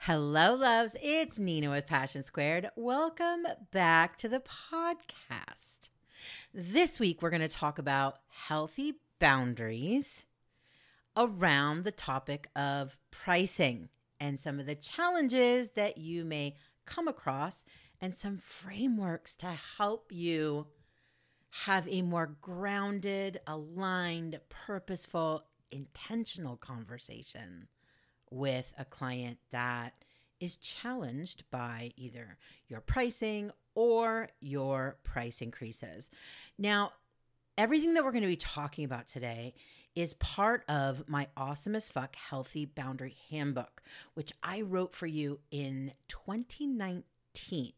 Hello, loves. It's Nina with Passion Squared. Welcome back to the podcast. This week, we're going to talk about healthy boundaries around the topic of pricing and some of the challenges that you may come across and some frameworks to help you have a more grounded, aligned, purposeful, intentional conversation with a client that is challenged by either your pricing or your price increases. Now, everything that we're going to be talking about today is part of my Awesome as Fuck Healthy Boundary Handbook, which I wrote for you in 2019.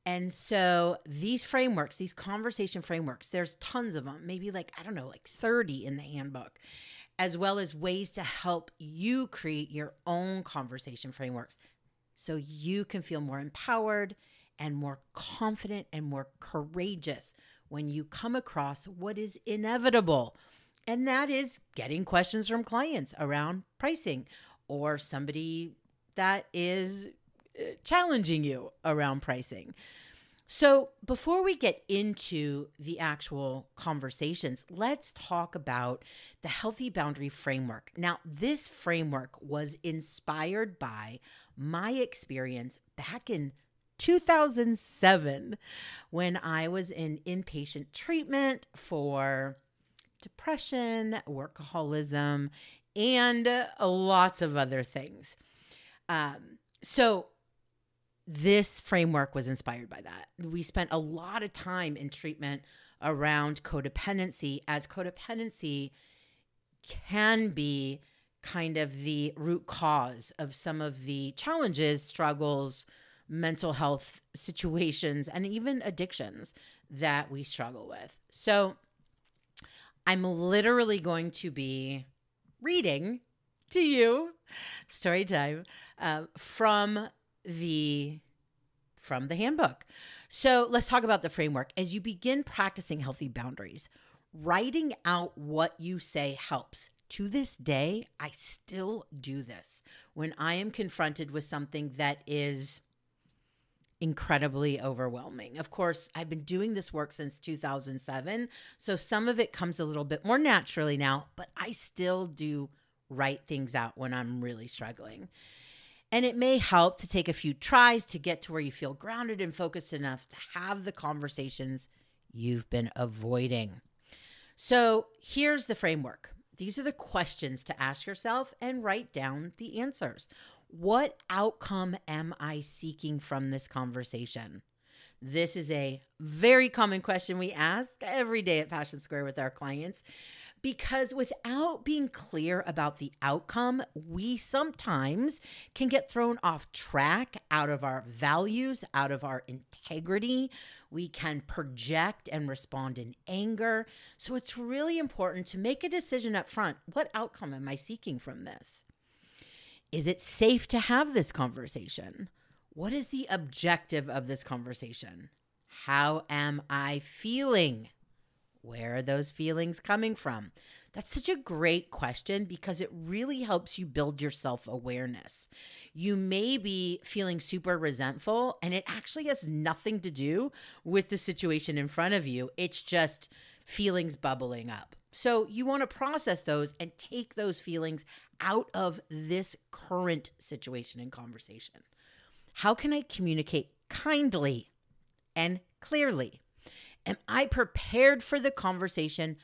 And so these frameworks, these conversation frameworks, there's tons of them, maybe like 30 in the handbook, as well as ways to help you create your own conversation frameworks so you can feel more empowered and more confident and more courageous when you come across what is inevitable. And that is getting questions from clients around pricing or somebody that is challenging you around pricing. So before we get into the actual conversations, let's talk about the Healthy Boundary Framework. Now, this framework was inspired by my experience back in 2007 when I was in inpatient treatment for depression, workaholism, and lots of other things. So this framework was inspired by that. We spent a lot of time in treatment around codependency, as codependency can be kind of the root cause of some of the challenges, struggles, mental health situations, and even addictions that we struggle with. So I'm literally going to be reading to you, story time, from the handbook. So let's talk about the framework. As you begin practicing healthy boundaries, writing out what you say helps. To this day, I still do this when I am confronted with something that is incredibly overwhelming. Of course, I've been doing this work since 2007, so some of it comes a little bit more naturally now, but I still do write things out when I'm really struggling. And it may help to take a few tries to get to where you feel grounded and focused enough to have the conversations you've been avoiding. So here's the framework. These are the questions to ask yourself and write down the answers. What outcome am I seeking from this conversation? This is a very common question we ask every day at Passion Square with our clients, because without being clear about the outcome, we sometimes can get thrown off track, out of our values, out of our integrity. We can project and respond in anger. So it's really important to make a decision up front. What outcome am I seeking from this? Is it safe to have this conversation? What is the objective of this conversation? How am I feeling? Where are those feelings coming from? That's such a great question because it really helps you build your self-awareness. You may be feeling super resentful and it actually has nothing to do with the situation in front of you. It's just feelings bubbling up. So you want to process those and take those feelings out of this current situation and conversation. How can I communicate kindly and clearly? Am I prepared for the conversation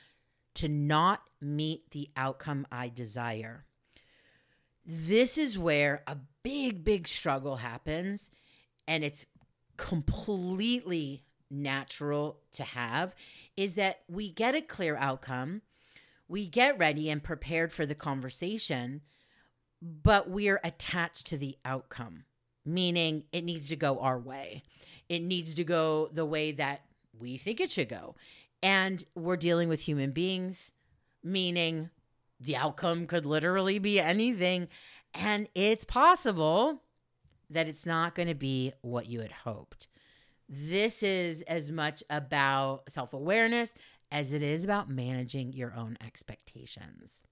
to not meet the outcome I desire? This is where a big struggle happens, and it's completely natural to have, is that we get a clear outcome, we get ready and prepared for the conversation, but we're attached to the outcome, meaning it needs to go our way. It needs to go the way that we think it should go. And we're dealing with human beings, meaning the outcome could literally be anything. And it's possible that it's not going to be what you had hoped. This is as much about self-awareness as it is about managing your own expectations.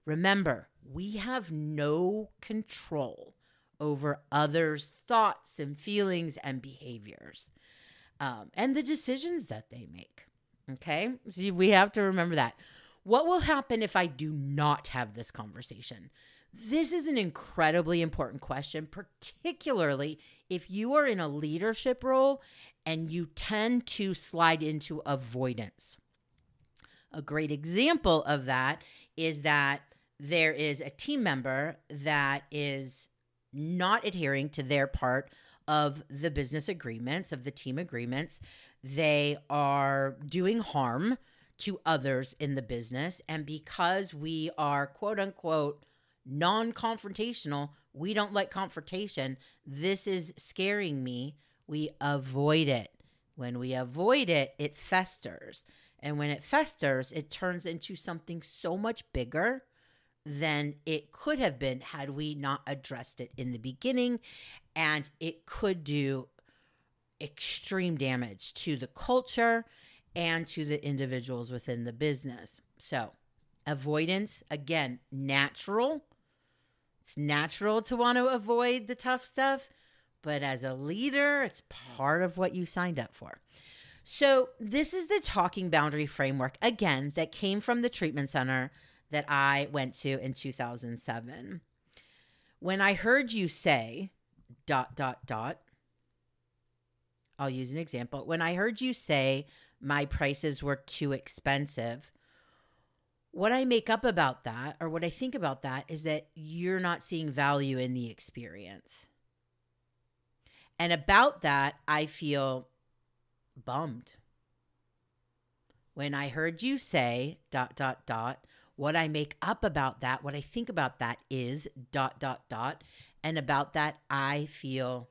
Remember, we have no control over others' thoughts and feelings and behaviors, and the decisions that they make. Okay? So we have to remember that. What will happen if I do not have this conversation? This is an incredibly important question, particularly if you are in a leadership role and you tend to slide into avoidance. A great example of that is that there is a team member that is not adhering to their part of the business agreements, of the team agreements. They are doing harm to others in the business. And because we are, quote unquote, non-confrontational, we don't like confrontation. This is scaring me. We avoid it. When we avoid it, it festers. And when it festers, it turns into something so much bigger than it could have been had we not addressed it in the beginning. And it could do extreme damage to the culture and to the individuals within the business. So avoidance, again, natural. It's natural to want to avoid the tough stuff, but as a leader, it's part of what you signed up for. So this is the talking boundary framework, again, that came from the treatment center that I went to in 2007. When I heard you say, ... I'll use an example. When I heard you say my prices were too expensive, what I make up about that, or what I think about that, is that you're not seeing value in the experience. And about that, I feel bummed. When I heard you say ... what I make up about that, what I think about that is ... and about that, I feel ...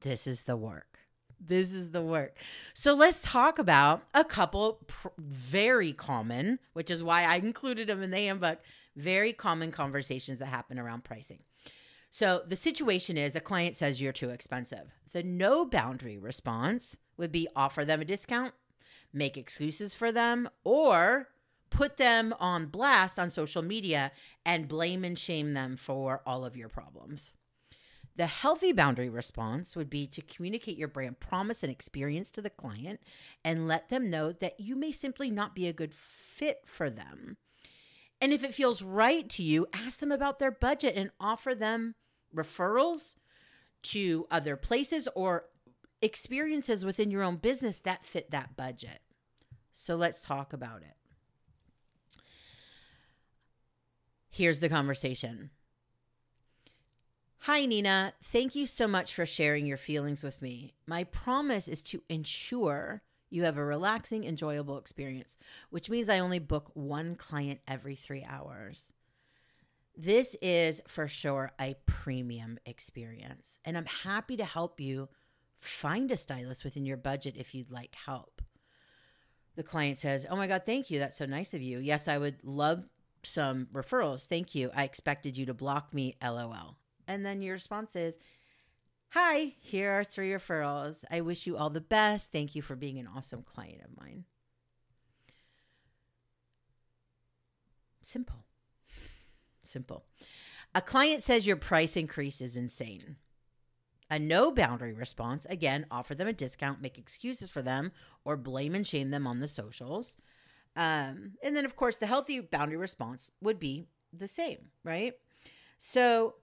This is the work. This is the work. So let's talk about a couple very common, which is why I included them in the handbook, very common conversations that happen around pricing. So the situation is a client says you're too expensive. The no boundary response would be offer them a discount, make excuses for them, or put them on blast on social media and blame and shame them for all of your problems. The healthy boundary response would be to communicate your brand promise and experience to the client and let them know that you may simply not be a good fit for them. And if it feels right to you, ask them about their budget and offer them referrals to other places or experiences within your own business that fit that budget. So let's talk about it. Here's the conversation. Hi, Nina. Thank you so much for sharing your feelings with me. My promise is to ensure you have a relaxing, enjoyable experience, which means I only book one client every 3 hours. This is for sure a premium experience, and I'm happy to help you find a stylist within your budget if you'd like help. The client says, oh my God, thank you. That's so nice of you. Yes, I would love some referrals. Thank you. I expected you to block me, LOL. And then your response is, hi, here are 3 referrals. I wish you all the best. Thank you for being an awesome client of mine. Simple. A client says your price increase is insane. A no boundary response, again, offer them a discount, make excuses for them, or blame and shame them on the socials. And then, of course, the healthy boundary response would be the same, right? So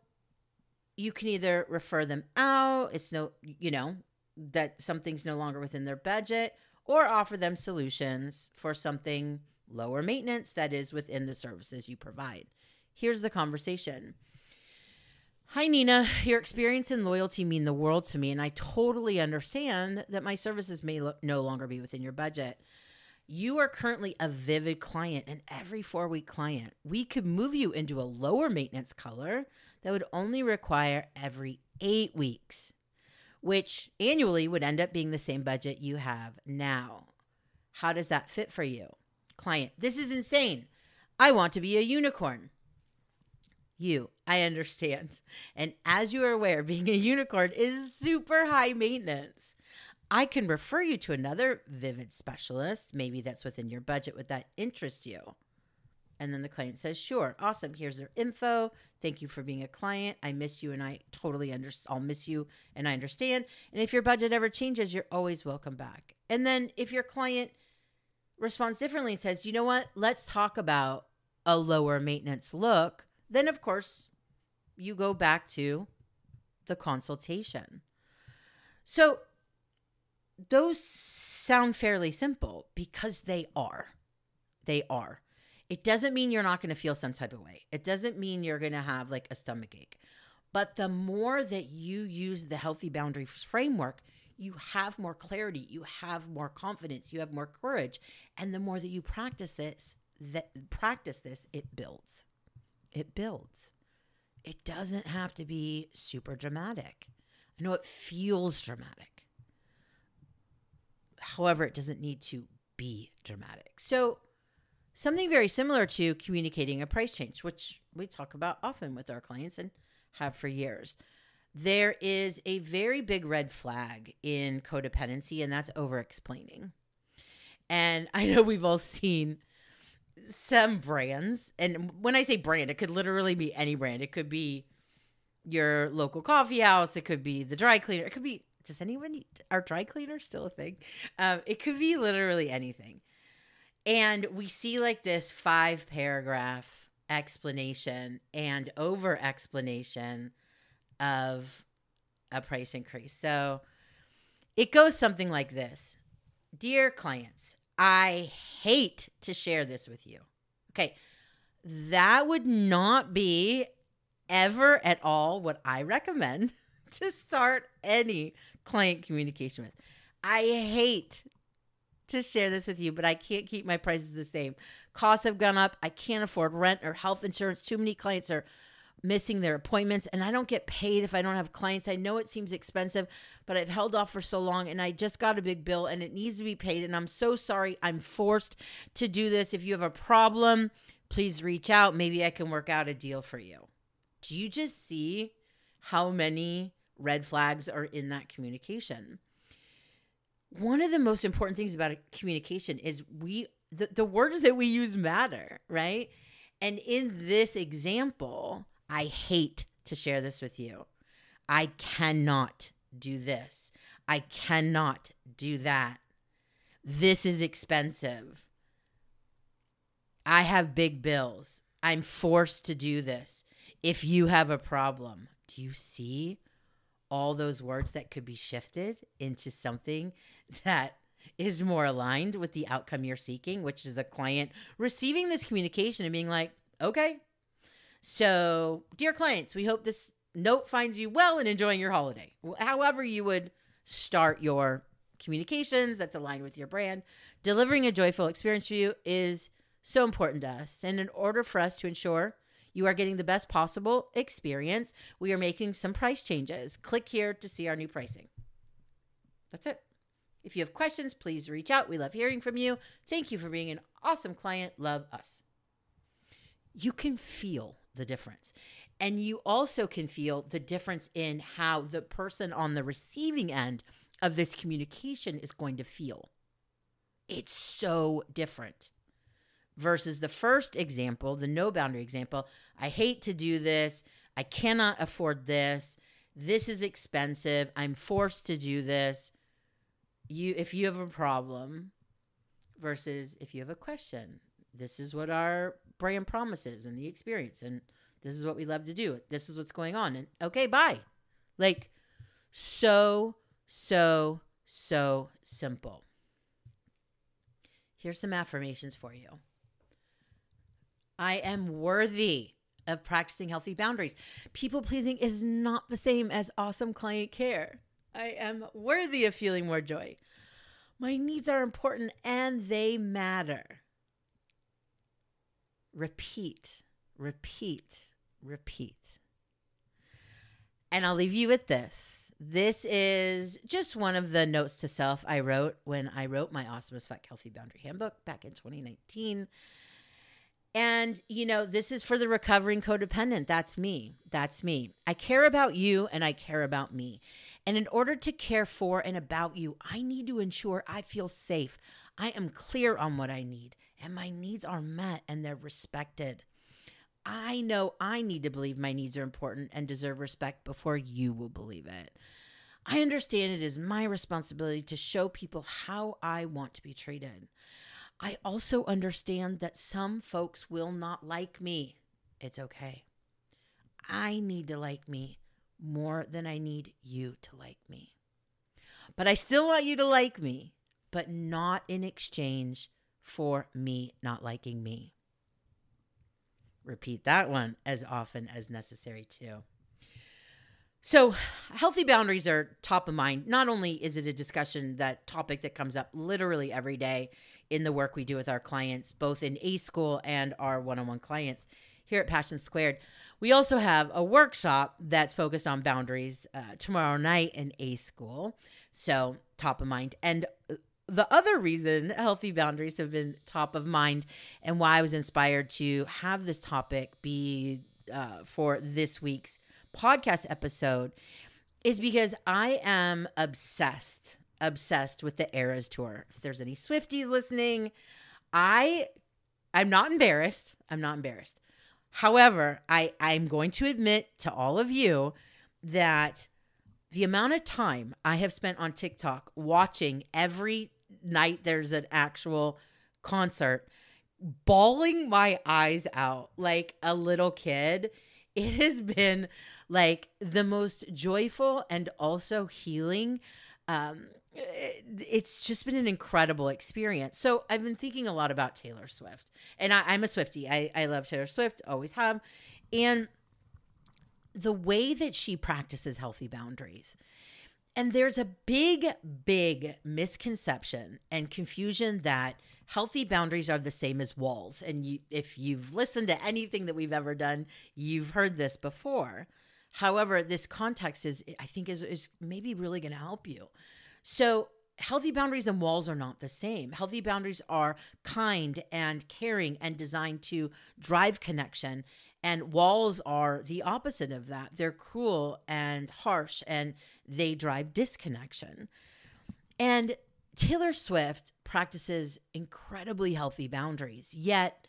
you can either refer them out, that something's no longer within their budget, or offer them solutions for something lower maintenance that is within the services you provide. Here's the conversation. Hi, Nina. Your experience and loyalty mean the world to me, and I totally understand that my services may no longer be within your budget. You are currently a Vivid client, and every 4-week client. We could move you into a lower maintenance color that would only require every 8 weeks, which annually would end up being the same budget you have now. How does that fit for you? Client, this is insane. I want to be a unicorn. I understand. And as you are aware, being a unicorn is super high maintenance. I can refer you to another Vivid specialist. Maybe that's within your budget. Would that interest you? And then the client says, sure, awesome. Here's their info. Thank you for being a client. I miss you and I totally understand. I'll miss you and I understand. And if your budget ever changes, you're always welcome back. And then if your client responds differently and says, you know what, let's talk about a lower maintenance look, then of course you go back to the consultation. So those sound fairly simple because they are. They are. It doesn't mean you're not going to feel some type of way. It doesn't mean you're going to have like a stomach ache. But the more that you use the healthy boundaries framework, you have more clarity, you have more confidence, you have more courage. And the more that you practice this, it builds. It builds. It doesn't have to be super dramatic. I know it feels dramatic. However, it doesn't need to be dramatic. So something very similar to communicating a price change, which we talk about often with our clients and have for years. There is a very big red flag in codependency, and that's over-explaining. And I know we've all seen some brands, and when I say brand, it could literally be any brand. It could be your local coffee house. It could be the dry cleaner. It could be, are dry cleaners still a thing? It could be literally anything. And we see like this 5-paragraph explanation and over explanation of a price increase. So it goes something like this. Dear clients, I hate to share this with you. Okay. That would not be ever at all what I recommend to start any client communication with. I hate to share this with you, but I can't keep my prices the same. Costs have gone up. I can't afford rent or health insurance. Too many clients are missing their appointments, and I don't get paid if I don't have clients. I know it seems expensive, but I've held off for so long, and I just got a big bill, and it needs to be paid, and I'm so sorry. I'm forced to do this. If you have a problem, please reach out. Maybe I can work out a deal for you. Do you just see how many red flags are in that communication? One of the most important things about communication is the words that we use matter, right? And in this example, I hate to share this with you. I cannot do this. I cannot do that. This is expensive. I have big bills. I'm forced to do this. If you have a problem, do you see all those words that could be shifted into something that is more aligned with the outcome you're seeking, which is a client receiving this communication and being like, okay, so dear clients, we hope this note finds you well and enjoying your holiday. However you would start your communications that's aligned with your brand, delivering a joyful experience for you is so important to us. And in order for us to ensure you are getting the best possible experience, we are making some price changes. Click here to see our new pricing. That's it. If you have questions, please reach out. We love hearing from you. Thank you for being an awesome client. Love us. You can feel the difference. And you also can feel the difference in how the person on the receiving end of this communication is going to feel. It's so different. Versus the first example, the no boundary example. I hate to do this. I cannot afford this. This is expensive. I'm forced to do this. If you have a problem versus if you have a question, this is what our brand promises and the experience, and this is what we love to do. This is what's going on. And okay, bye. Like so simple. Here's some affirmations for you. I am worthy of practicing healthy boundaries. People pleasing is not the same as awesome client care. I am worthy of feeling more joy. My needs are important and they matter. Repeat, repeat, repeat. And I'll leave you with this. This is just one of the notes to self I wrote when I wrote my Awesome as Fuck Healthy Boundary Handbook back in 2019. And, this is for the recovering codependent. That's me. That's me. I care about you and I care about me. And in order to care for and about you, I need to ensure I feel safe. I am clear on what I need and my needs are met and they're respected. I know I need to believe my needs are important and deserve respect before you will believe it. I understand it is my responsibility to show people how I want to be treated. I also understand that some folks will not like me. It's okay. I need to like me more than I need you to like me. But I still want you to like me, but not in exchange for me not liking me. Repeat that one as often as necessary too. So healthy boundaries are top of mind. Not only is it a discussion, that topic that comes up literally every day in the work we do with our clients, both in ACE School and our one-on-one clients here at Passion Squared. We also have a workshop that's focused on boundaries tomorrow night in ACE School. So top of mind. And the other reason healthy boundaries have been top of mind and why I was inspired to have this topic be for this week's podcast episode is because I am obsessed with the Eras Tour. If there's any Swifties listening, I'm not embarrassed. However, I'm going to admit to all of you that the amount of time I have spent on TikTok watching every night there's an actual concert, bawling my eyes out like a little kid, it has been like the most joyful and also healing. It's just been an incredible experience. So I've been thinking a lot about Taylor Swift, and I'm a Swiftie. I love Taylor Swift, always have. And the way that she practices healthy boundaries. And there's a big, big misconception and confusion that healthy boundaries are the same as walls. And if you've listened to anything that we've ever done, you've heard this before. However, this context is maybe really going to help you. So healthy boundaries and walls are not the same. Healthy boundaries are kind and caring and designed to drive connection. And walls are the opposite of that. They're cruel and harsh, and they drive disconnection. And Taylor Swift practices incredibly healthy boundaries, yet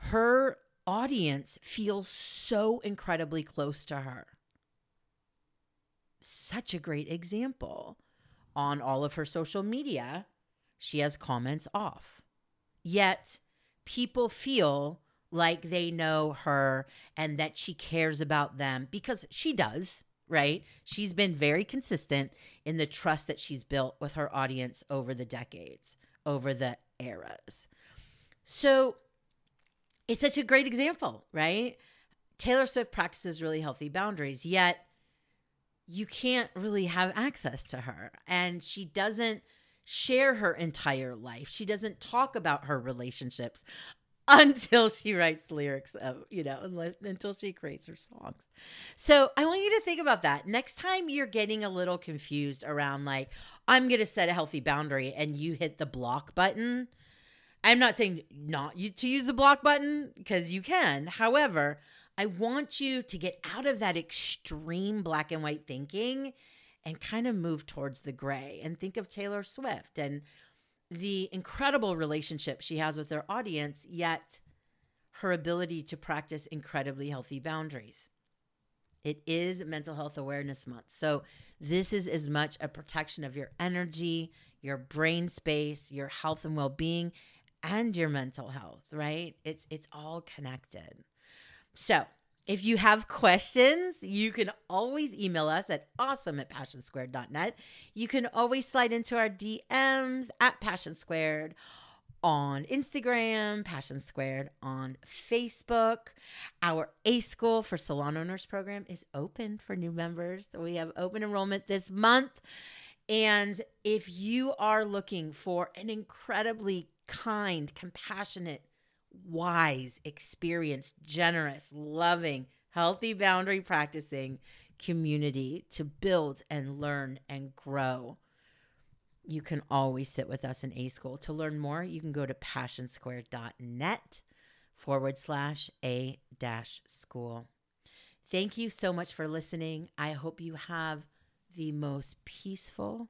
her audience feels so incredibly close to her. Such a great example. On all of her social media, she has comments off. Yet people feel like they know her and that she cares about them, because she does, right? She's been very consistent in the trust that she's built with her audience over the decades, over the eras. So it's such a great example, right? Taylor Swift practices really healthy boundaries, yet you can't really have access to her. And she doesn't share her entire life. She doesn't talk about her relationships until she writes lyrics, until she creates her songs. So I want you to think about that. Next time you're getting a little confused around like, I'm going to set a healthy boundary, and you hit the block button. I'm not saying not to use the block button, because you can. However, I want you to get out of that extreme black and white thinking and kind of move towards the gray and think of Taylor Swift and the incredible relationship she has with her audience, yet her ability to practice incredibly healthy boundaries. It is Mental Health Awareness Month. So this is as much a protection of your energy, your brain space, your health and well-being, and your mental health, right? It's all connected. So if you have questions, you can always email us at awesome@passionsquared.net. You can always slide into our DMs at Passion Squared on Instagram, Passion Squared on Facebook. Our ACE School for Salon Owners program is open for new members. So we have open enrollment this month. And if you are looking for an incredibly kind, compassionate, wise, experienced, generous, loving, healthy boundary practicing community to build and learn and grow, you can always sit with us in ACE School. To learn more, you can go to passionsquared.net/a-school. Thank you so much for listening. I hope you have the most peaceful,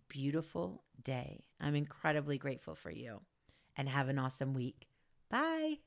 beautiful day. I'm incredibly grateful for you. and have an awesome week. Bye.